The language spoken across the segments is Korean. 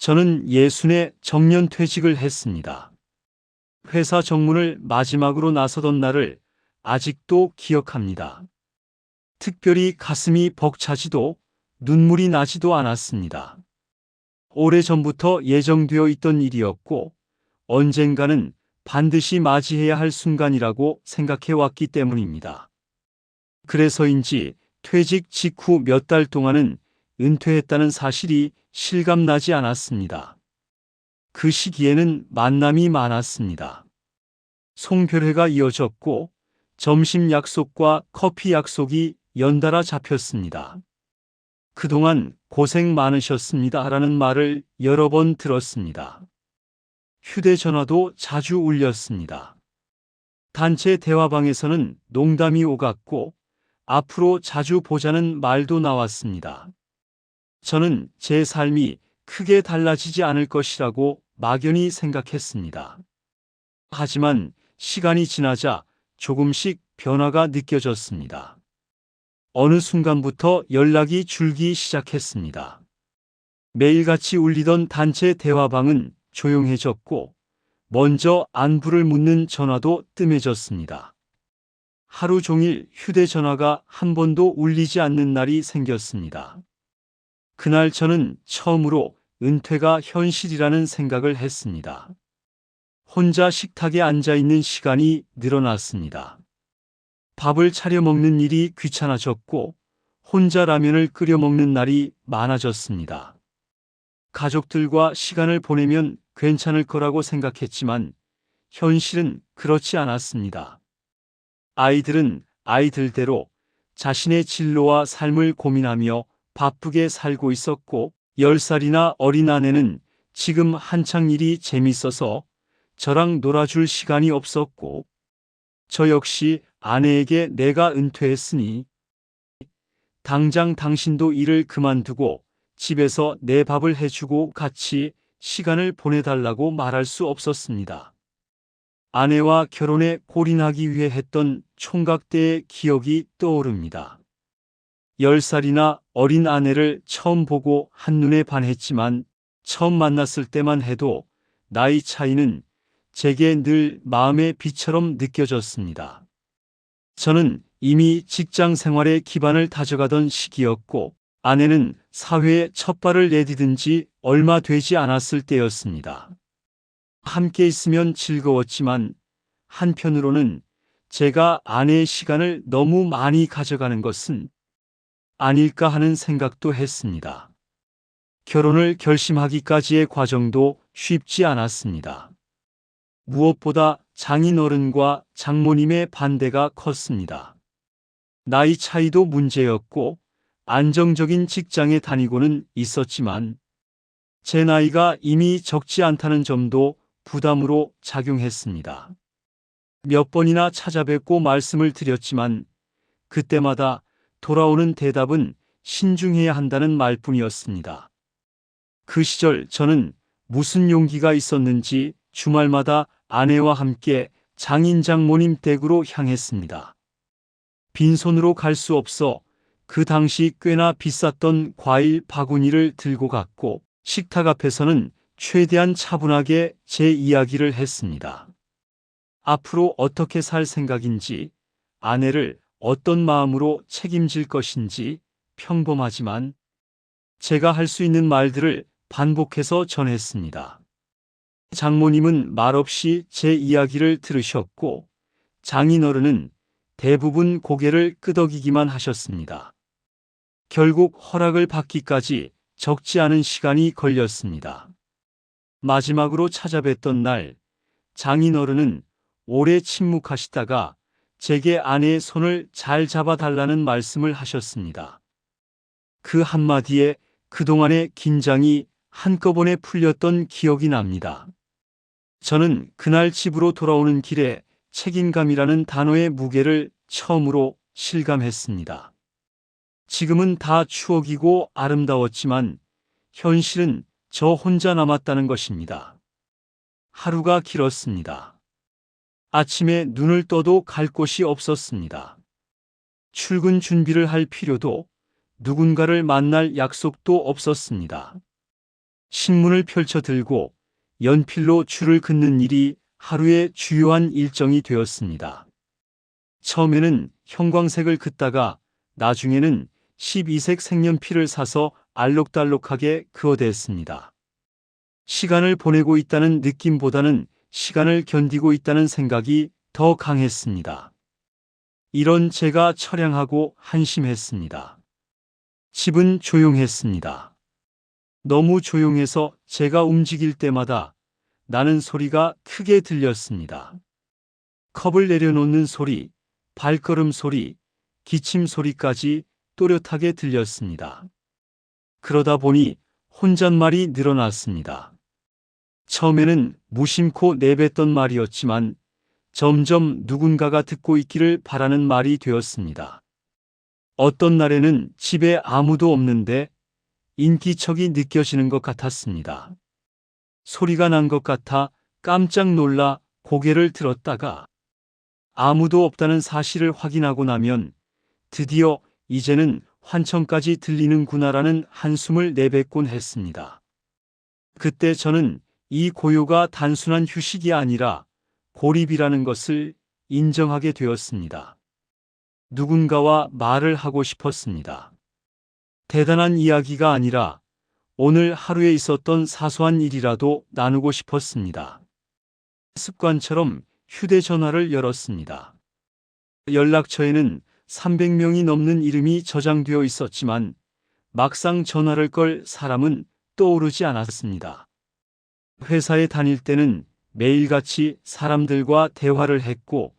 저는 예순에 정년퇴직을 했습니다. 회사 정문을 마지막으로 나서던 날을 아직도 기억합니다. 특별히 가슴이 벅차지도 눈물이 나지도 않았습니다. 오래전부터 예정되어 있던 일이었고 언젠가는 반드시 맞이해야 할 순간이라고 생각해 왔기 때문입니다. 그래서인지 퇴직 직후 몇 달 동안은 은퇴했다는 사실이 실감나지 않았습니다. 그 시기에는 만남이 많았습니다. 송별회가 이어졌고 점심 약속과 커피 약속이 연달아 잡혔습니다. 그동안 고생 많으셨습니다라는 말을 여러 번 들었습니다. 휴대전화도 자주 울렸습니다. 단체 대화방에서는 농담이 오갔고 앞으로 자주 보자는 말도 나왔습니다. 저는 제 삶이 크게 달라지지 않을 것이라고 막연히 생각했습니다. 하지만 시간이 지나자 조금씩 변화가 느껴졌습니다. 어느 순간부터 연락이 줄기 시작했습니다. 매일같이 울리던 단체 대화방은 조용해졌고 먼저 안부를 묻는 전화도 뜸해졌습니다. 하루 종일 휴대전화가 한 번도 울리지 않는 날이 생겼습니다. 그날 저는 처음으로 은퇴가 현실이라는 생각을 했습니다. 혼자 식탁에 앉아 있는 시간이 늘어났습니다. 밥을 차려 먹는 일이 귀찮아졌고 혼자 라면을 끓여 먹는 날이 많아졌습니다. 가족들과 시간을 보내면 괜찮을 거라고 생각했지만 현실은 그렇지 않았습니다. 아이들은 아이들대로 자신의 진로와 삶을 고민하며 바쁘게 살고 있었고 10살이나 어린 아내는 지금 한창 일이 재밌어서 저랑 놀아줄 시간이 없었고 저 역시 아내에게 내가 은퇴했으니 당장 당신도 일을 그만두고 집에서 내 밥을 해주고 같이 시간을 보내달라고 말할 수 없었습니다. 아내와 결혼에 골인하기 위해 했던 총각 때의 기억이 떠오릅니다. 10살이나 어린 아내를 처음 보고 한눈에 반했지만 처음 만났을 때만 해도 나이 차이는 제게 늘 마음의 빛처럼 느껴졌습니다. 저는 이미 직장 생활의 기반을 다져가던 시기였고 아내는 사회에 첫 발을 내디딘 지 얼마 되지 않았을 때였습니다. 함께 있으면 즐거웠지만 한편으로는 제가 아내의 시간을 너무 많이 가져가는 것은 아닐까 하는 생각도 했습니다. 결혼을 결심하기까지의 과정도 쉽지 않았습니다. 무엇보다 장인어른과 장모님의 반대가 컸습니다. 나이 차이도 문제였고 안정적인 직장에 다니고는 있었지만 제 나이가 이미 적지 않다는 점도 부담으로 작용했습니다. 몇 번이나 찾아뵙고 말씀을 드렸지만 그때마다 돌아오는 대답은 신중해야 한다는 말뿐이었습니다. 그 시절 저는 무슨 용기가 있었는지 주말마다 아내와 함께 장인 장모님 댁으로 향했습니다. 빈손으로 갈 수 없어 그 당시 꽤나 비쌌던 과일 바구니를 들고 갔고 식탁 앞에서는 최대한 차분하게 제 이야기를 했습니다. 앞으로 어떻게 살 생각인지, 아내를 어떤 마음으로 책임질 것인지 평범하지만 제가 할 수 있는 말들을 반복해서 전했습니다. 장모님은 말없이 제 이야기를 들으셨고 장인어른은 대부분 고개를 끄덕이기만 하셨습니다. 결국 허락을 받기까지 적지 않은 시간이 걸렸습니다. 마지막으로 찾아뵀던 날 장인어른은 오래 침묵하시다가 제게 아내의 손을 잘 잡아달라는 말씀을 하셨습니다. 그 한마디에 그동안의 긴장이 한꺼번에 풀렸던 기억이 납니다. 저는 그날 집으로 돌아오는 길에 책임감이라는 단어의 무게를 처음으로 실감했습니다. 지금은 다 추억이고 아름다웠지만 현실은 저 혼자 남았다는 것입니다. 하루가 길었습니다. 아침에 눈을 떠도 갈 곳이 없었습니다. 출근 준비를 할 필요도 누군가를 만날 약속도 없었습니다. 신문을 펼쳐 들고 연필로 줄을 긋는 일이 하루의 주요한 일정이 되었습니다. 처음에는 형광색을 긋다가 나중에는 12색 색연필을 사서 알록달록하게 그어댔습니다. 시간을 보내고 있다는 느낌보다는 시간을 견디고 있다는 생각이 더 강했습니다. 이런 제가 처량하고 한심했습니다. 집은 조용했습니다. 너무 조용해서 제가 움직일 때마다 나는 소리가 크게 들렸습니다. 컵을 내려놓는 소리, 발걸음 소리, 기침 소리까지 또렷하게 들렸습니다. 그러다 보니 혼잣말이 늘어났습니다. 처음에는 무심코 내뱉던 말이었지만 점점 누군가가 듣고 있기를 바라는 말이 되었습니다. 어떤 날에는 집에 아무도 없는데 인기척이 느껴지는 것 같았습니다. 소리가 난 것 같아 깜짝 놀라 고개를 들었다가 아무도 없다는 사실을 확인하고 나면 드디어 이제는 환청까지 들리는구나라는 한숨을 내뱉곤 했습니다. 그때 저는 이 고요가 단순한 휴식이 아니라 고립이라는 것을 인정하게 되었습니다. 누군가와 말을 하고 싶었습니다. 대단한 이야기가 아니라 오늘 하루에 있었던 사소한 일이라도 나누고 싶었습니다. 습관처럼 휴대전화를 열었습니다. 연락처에는 300명이 넘는 이름이 저장되어 있었지만 막상 전화를 걸 사람은 떠오르지 않았습니다. 회사에 다닐 때는 매일같이 사람들과 대화를 했고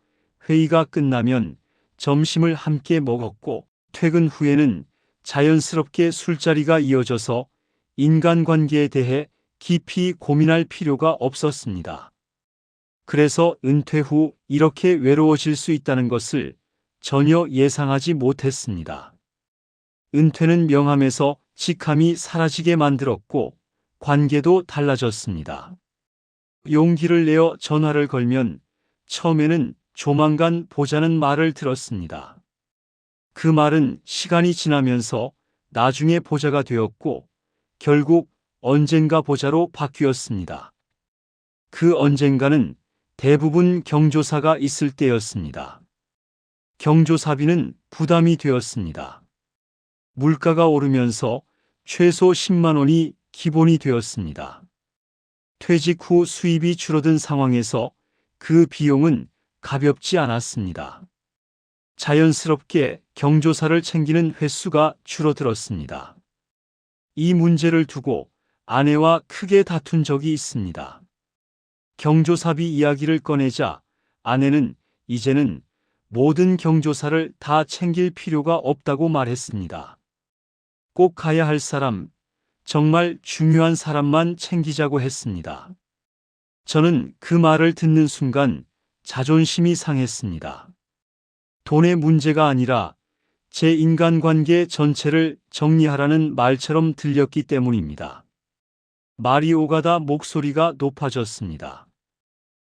회의가 끝나면 점심을 함께 먹었고 퇴근 후에는 자연스럽게 술자리가 이어져서 인간관계에 대해 깊이 고민할 필요가 없었습니다. 그래서 은퇴 후 이렇게 외로워질 수 있다는 것을 전혀 예상하지 못했습니다. 은퇴는 명함에서 직함이 사라지게 만들었고 관계도 달라졌습니다. 용기를 내어 전화를 걸면 처음에는 조만간 보자는 말을 들었습니다. 그 말은 시간이 지나면서 나중에 보자가 되었고 결국 언젠가 보자로 바뀌었습니다. 그 언젠가는 대부분 경조사가 있을 때였습니다. 경조사비는 부담이 되었습니다. 물가가 오르면서 최소 10만 원이 기본이 되었습니다. 퇴직 후 수입이 줄어든 상황에서 그 비용은 가볍지 않았습니다. 자연스럽게 경조사를 챙기는 횟수가 줄어들었습니다. 이 문제를 두고 아내와 크게 다툰 적이 있습니다. 경조사비 이야기를 꺼내자 아내는 이제는 모든 경조사를 다 챙길 필요가 없다고 말했습니다. 꼭 가야 할 사람, 정말 중요한 사람만 챙기자고 했습니다. 저는 그 말을 듣는 순간 자존심이 상했습니다. 돈의 문제가 아니라 제 인간관계 전체를 정리하라는 말처럼 들렸기 때문입니다. 말이 오가다 목소리가 높아졌습니다.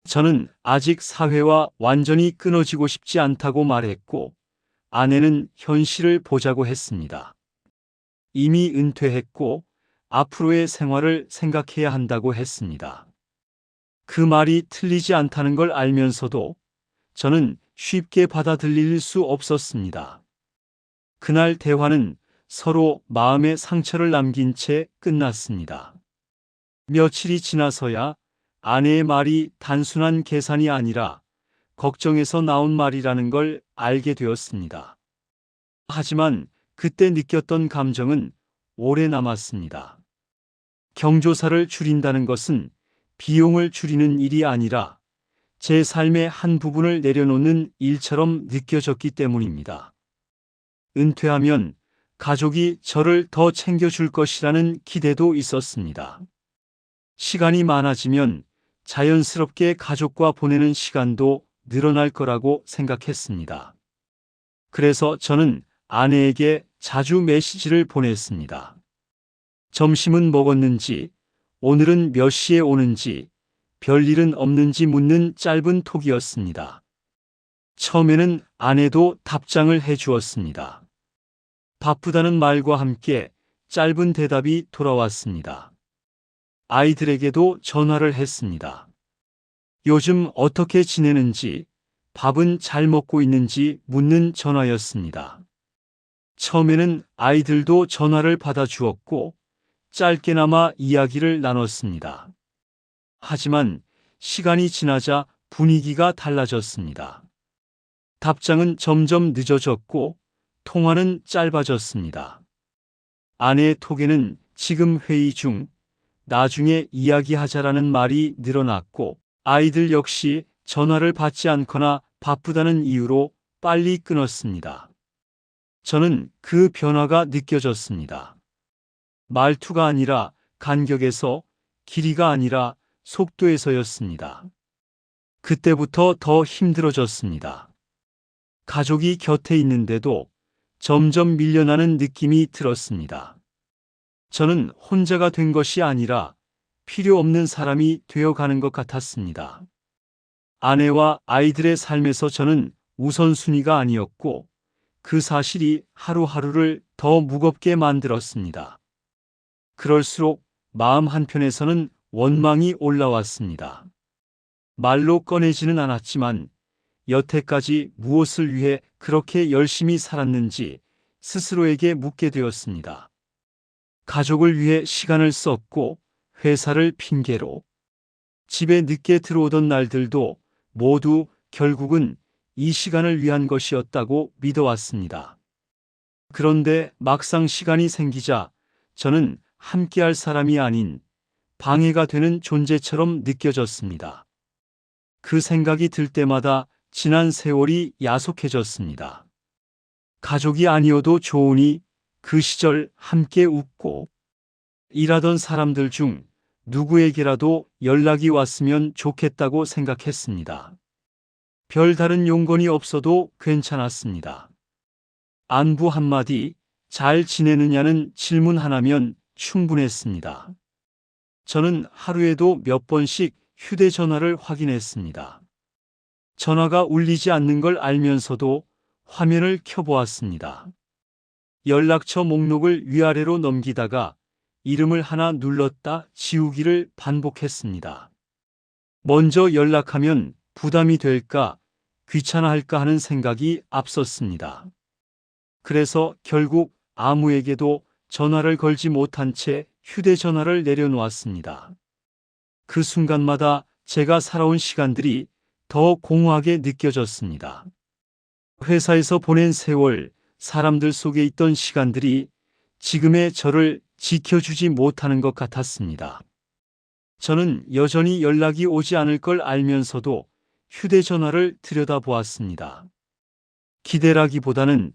저는 아직 사회와 완전히 끊어지고 싶지 않다고 말했고 아내는 현실을 보자고 했습니다. 이미 은퇴했고 앞으로의 생활을 생각해야 한다고 했습니다. 그 말이 틀리지 않다는 걸 알면서도 저는 쉽게 받아들일 수 없었습니다. 그날 대화는 서로 마음의 상처를 남긴 채 끝났습니다. 며칠이 지나서야 아내의 말이 단순한 계산이 아니라 걱정에서 나온 말이라는 걸 알게 되었습니다. 하지만 그때 느꼈던 감정은 오래 남았습니다. 경조사를 줄인다는 것은 비용을 줄이는 일이 아니라 제 삶의 한 부분을 내려놓는 일처럼 느껴졌기 때문입니다. 은퇴하면 가족이 저를 더 챙겨줄 것이라는 기대도 있었습니다. 시간이 많아지면 자연스럽게 가족과 보내는 시간도 늘어날 거라고 생각했습니다. 그래서 저는 아내에게 자주 메시지를 보냈습니다. 점심은 먹었는지, 오늘은 몇 시에 오는지, 별일은 없는지 묻는 짧은 톡이었습니다. 처음에는 아내도 답장을 해주었습니다. 바쁘다는 말과 함께 짧은 대답이 돌아왔습니다. 아이들에게도 전화를 했습니다. 요즘 어떻게 지내는지, 밥은 잘 먹고 있는지 묻는 전화였습니다. 처음에는 아이들도 전화를 받아주었고 짧게나마 이야기를 나눴습니다. 하지만 시간이 지나자 분위기가 달라졌습니다. 답장은 점점 늦어졌고 통화는 짧아졌습니다. 아내의 톡에는 지금 회의 중, 나중에 이야기하자라는 말이 늘어났고 아이들 역시 전화를 받지 않거나 바쁘다는 이유로 빨리 끊었습니다. 저는 그 변화가 느껴졌습니다. 말투가 아니라 간격에서, 길이가 아니라 속도에서였습니다. 그때부터 더 힘들어졌습니다. 가족이 곁에 있는데도 점점 밀려나는 느낌이 들었습니다. 저는 혼자가 된 것이 아니라 필요 없는 사람이 되어가는 것 같았습니다. 아내와 아이들의 삶에서 저는 우선순위가 아니었고 그 사실이 하루하루를 더 무겁게 만들었습니다. 그럴수록 마음 한편에서는 원망이 올라왔습니다. 말로 꺼내지는 않았지만 여태까지 무엇을 위해 그렇게 열심히 살았는지 스스로에게 묻게 되었습니다. 가족을 위해 시간을 썼고 회사를 핑계로 집에 늦게 들어오던 날들도 모두 결국은 이 시간을 위한 것이었다고 믿어왔습니다. 그런데 막상 시간이 생기자 저는 함께할 사람이 아닌 방해가 되는 존재처럼 느껴졌습니다. 그 생각이 들 때마다 지난 세월이 야속해졌습니다. 가족이 아니어도 좋으니 그 시절 함께 웃고 일하던 사람들 중 누구에게라도 연락이 왔으면 좋겠다고 생각했습니다. 별다른 용건이 없어도 괜찮았습니다. 안부 한마디, 잘 지내느냐는 질문 하나면 충분했습니다. 저는 하루에도 몇 번씩 휴대전화를 확인했습니다. 전화가 울리지 않는 걸 알면서도 화면을 켜보았습니다. 연락처 목록을 위아래로 넘기다가 이름을 하나 눌렀다 지우기를 반복했습니다. 먼저 연락하면 부담이 될까, 귀찮아할까 하는 생각이 앞섰습니다. 그래서 결국 아무에게도 전화를 걸지 못한 채 휴대전화를 내려놓았습니다. 그 순간마다 제가 살아온 시간들이 더 공허하게 느껴졌습니다. 회사에서 보낸 세월, 사람들 속에 있던 시간들이 지금의 저를 지켜주지 못하는 것 같았습니다. 저는 여전히 연락이 오지 않을 걸 알면서도 휴대전화를 들여다보았습니다. 기대라기보다는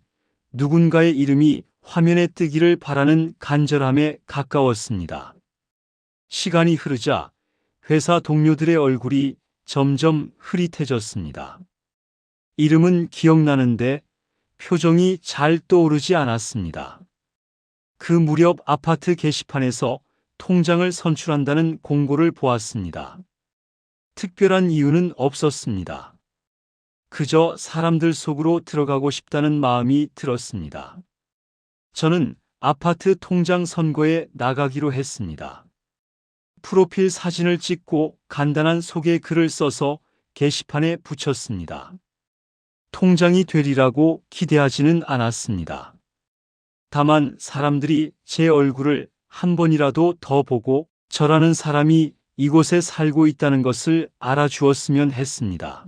누군가의 이름이 화면에 뜨기를 바라는 간절함에 가까웠습니다. 시간이 흐르자 회사 동료들의 얼굴이 점점 흐릿해졌습니다. 이름은 기억나는데 표정이 잘 떠오르지 않았습니다. 그 무렵 아파트 게시판에서 통장을 선출한다는 공고를 보았습니다. 특별한 이유는 없었습니다. 그저 사람들 속으로 들어가고 싶다는 마음이 들었습니다. 저는 아파트 통장 선거에 나가기로 했습니다. 프로필 사진을 찍고 간단한 소개 글을 써서 게시판에 붙였습니다. 통장이 되리라고 기대하지는 않았습니다. 다만 사람들이 제 얼굴을 한 번이라도 더 보고 저라는 사람이 이곳에 살고 있다는 것을 알아주었으면 했습니다.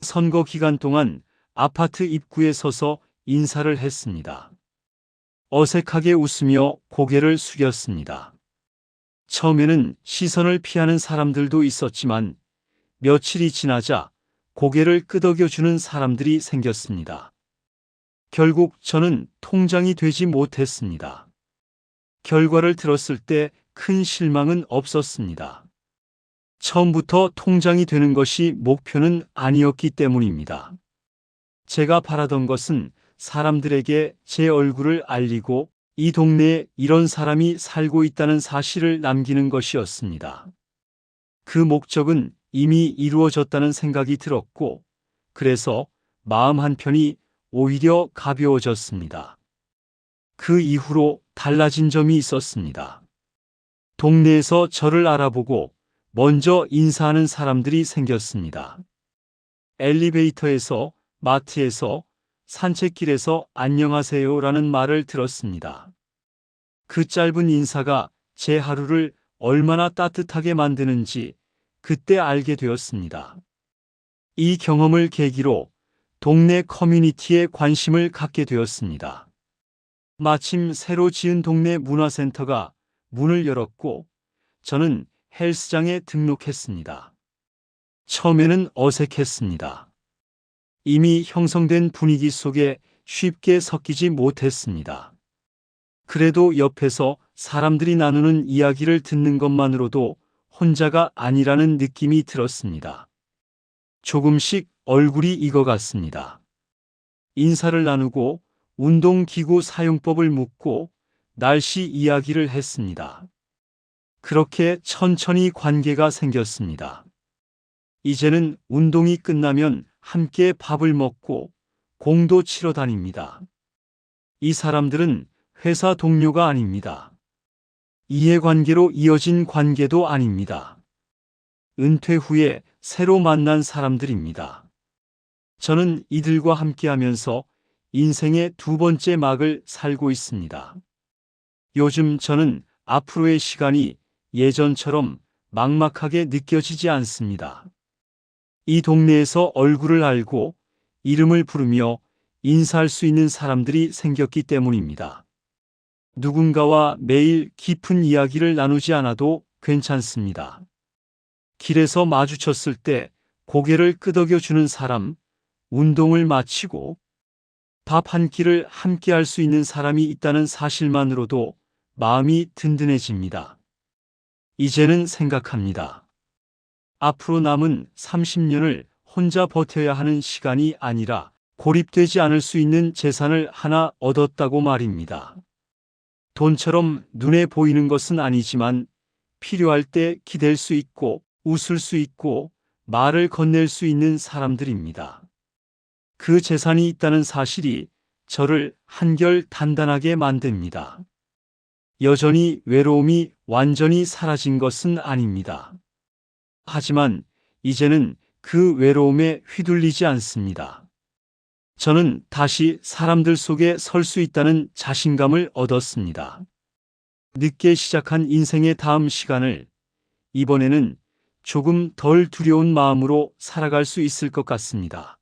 선거 기간 동안 아파트 입구에 서서 인사를 했습니다. 어색하게 웃으며 고개를 숙였습니다. 처음에는 시선을 피하는 사람들도 있었지만 며칠이 지나자 고개를 끄덕여주는 사람들이 생겼습니다. 결국 저는 통장이 되지 못했습니다. 결과를 들었을 때 큰 실망은 없었습니다. 처음부터 통장이 되는 것이 목표는 아니었기 때문입니다. 제가 바라던 것은 사람들에게 제 얼굴을 알리고 이 동네에 이런 사람이 살고 있다는 사실을 남기는 것이었습니다. 그 목적은 이미 이루어졌다는 생각이 들었고, 그래서 마음 한편이 오히려 가벼워졌습니다. 그 이후로 달라진 점이 있었습니다. 동네에서 저를 알아보고 먼저 인사하는 사람들이 생겼습니다. 엘리베이터에서, 마트에서, 산책길에서 안녕하세요라는 말을 들었습니다. 그 짧은 인사가 제 하루를 얼마나 따뜻하게 만드는지 그때 알게 되었습니다. 이 경험을 계기로 동네 커뮤니티에 관심을 갖게 되었습니다. 마침 새로 지은 동네 문화센터가 문을 열었고 저는 헬스장에 등록했습니다. 처음에는 어색했습니다. 이미 형성된 분위기 속에 쉽게 섞이지 못했습니다. 그래도 옆에서 사람들이 나누는 이야기를 듣는 것만으로도 혼자가 아니라는 느낌이 들었습니다. 조금씩 얼굴이 익어갔습니다. 인사를 나누고 운동기구 사용법을 묻고 날씨 이야기를 했습니다. 그렇게 천천히 관계가 생겼습니다. 이제는 운동이 끝나면 함께 밥을 먹고 공도 치러 다닙니다. 이 사람들은 회사 동료가 아닙니다. 이해관계로 이어진 관계도 아닙니다. 은퇴 후에 새로 만난 사람들입니다. 저는 이들과 함께하면서 인생의 두 번째 막을 살고 있습니다. 요즘 저는 앞으로의 시간이 예전처럼 막막하게 느껴지지 않습니다. 이 동네에서 얼굴을 알고 이름을 부르며 인사할 수 있는 사람들이 생겼기 때문입니다. 누군가와 매일 깊은 이야기를 나누지 않아도 괜찮습니다. 길에서 마주쳤을 때 고개를 끄덕여주는 사람, 운동을 마치고 밥 한 끼를 함께 할 수 있는 사람이 있다는 사실만으로도 마음이 든든해집니다. 이제는 생각합니다. 앞으로 남은 30년을 혼자 버텨야 하는 시간이 아니라 고립되지 않을 수 있는 재산을 하나 얻었다고 말입니다. 돈처럼 눈에 보이는 것은 아니지만 필요할 때 기댈 수 있고 웃을 수 있고 말을 건넬 수 있는 사람들입니다. 그 재산이 있다는 사실이 저를 한결 단단하게 만듭니다. 여전히 외로움이 완전히 사라진 것은 아닙니다. 하지만 이제는 그 외로움에 휘둘리지 않습니다. 저는 다시 사람들 속에 설 수 있다는 자신감을 얻었습니다. 늦게 시작한 인생의 다음 시간을 이번에는 조금 덜 두려운 마음으로 살아갈 수 있을 것 같습니다.